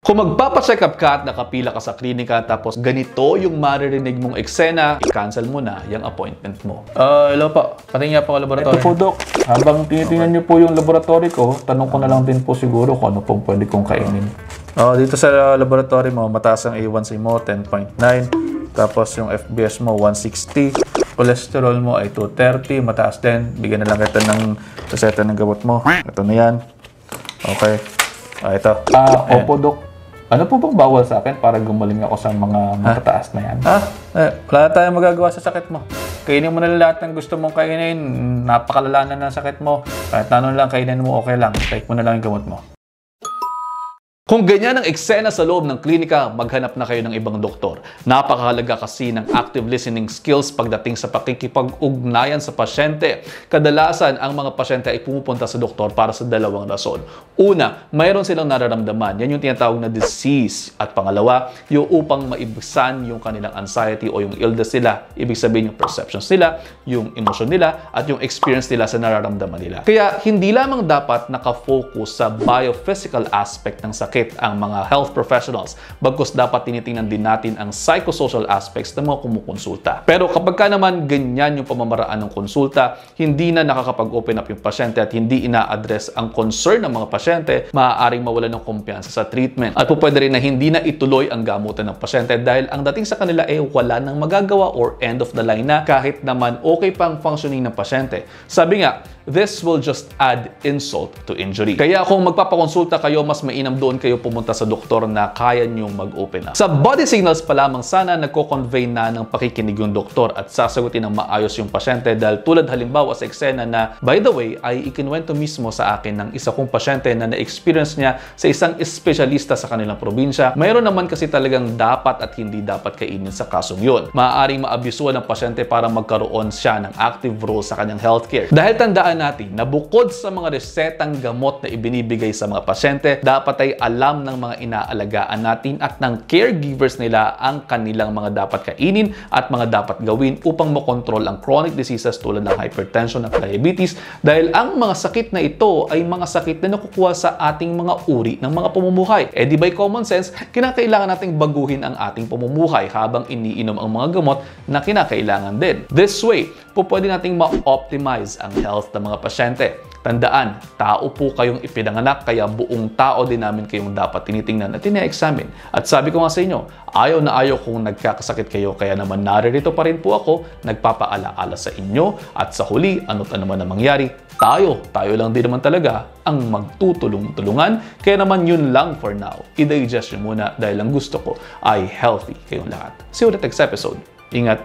Kung magpapacheck up ka at nakapila ka sa klinika tapos ganito yung maririnig mong eksena, i-cancel mo na yung appointment mo. Hello po. Patingin nga po ang laboratory. Ito po, Dok. Habang tinitingnan niyo po yung laboratory ko, tanong ko na lang din po siguro kung ano pong pwede kong kainin. Dito sa laboratory mo, mataas ang A1C mo, 10.9. Tapos yung FBS mo, 160. Cholesterol mo ay 230, mataas din. Bigyan na lang kita ng reseta ng gamot mo. Ito na yan. Okay. Ito. Opo, Dok. Ano po bang bawal sa akin para gumaling ako sa mga matataas na yan? Wala tayong magagawa sa sakit mo. Kainin mo na lahat ng gusto mong kainin. Napakalala na ng sakit mo. Kahit ano lang kainin mo, okay lang. Take mo na lang yung gamot mo. Kung ganyan ang eksena sa loob ng klinika, maghanap na kayo ng ibang doktor. Napakahalaga kasi ng active listening skills pagdating sa pakikipag-ugnayan sa pasyente. Kadalasan, ang mga pasyente ay pumupunta sa doktor para sa dalawang rason. Una, mayroon silang nararamdaman. Yan yung tinatawag na disease. At pangalawa, yung upang maibsan yung kanilang anxiety o yung illness nila. Ibig sabihin yung perceptions nila, yung emotion nila, at yung experience nila sa nararamdaman nila. Kaya hindi lamang dapat nakafocus sa biophysical aspect ng sakit ang mga health professionals, bagkus dapat tinitingnan din natin ang psychosocial aspects ng mga kumukonsulta. Pero kapag ka naman ganyan yung pamamaraan ng konsulta, hindi na nakakapag-open up yung pasyente at hindi ina-address ang concern ng mga pasyente, maaaring mawalan ng kumpiyansa sa treatment. At pwede rin na hindi na ituloy ang gamutan ng pasyente dahil ang dating sa kanila ay wala nang magagawa or end of the line na kahit naman okay pang functioning ng pasyente. Sabi nga, this will just add insult to injury. Kaya kung magpapakonsulta kayo, mas mainam doon kayo pumunta sa doktor na kaya niyong mag-open up. Sa body signals pa lamang sana nagko-convey na ng pakikinig yung doktor at sasagutin ng maayos yung pasyente dahil tulad halimbawa sa eksena na, by the way, ay ikinuwento mismo sa akin ng isa kong pasyente na na-experience niya sa isang espesyalista sa kanilang probinsya. Mayroon naman kasi talagang dapat at hindi dapat kainin sa kasong yun. Maaaring maabisuhan ng pasyente para magkaroon siya ng active role sa kanyang healthcare. Dahil tandaan natin na bukod sa mga resetang gamot na ibinibigay sa mga pasyente, dapat ay alam ng mga inaalagaan natin at ng caregivers nila ang kanilang mga dapat kainin at mga dapat gawin upang makontrol ang chronic diseases tulad ng hypertension at diabetes dahil ang mga sakit na ito ay mga sakit na nakukuha sa ating mga uri ng mga pamumuhay. Di by common sense, kinakailangan nating baguhin ang ating pamumuhay habang iniinom ang mga gamot na kinakailangan din. This way, pwede nating ma-optimize ang health ng mga pasyente. Tandaan, tao po kayong ipinanganak kaya buong tao din namin kayong dapat tinitingnan at tina-examine. At sabi ko nga sa inyo, ayaw na ayaw kung nagkakasakit kayo kaya naman naririto pa rin po ako nagpapaalaala sa inyo at sa huli, ano't ano man ang mangyari, tayo lang din naman talaga ang magtutulong-tulungan. Kaya naman yun lang for now. I-digest nyo muna dahil ang gusto ko ay healthy kayong lahat. See you ulit next episode. Ingat!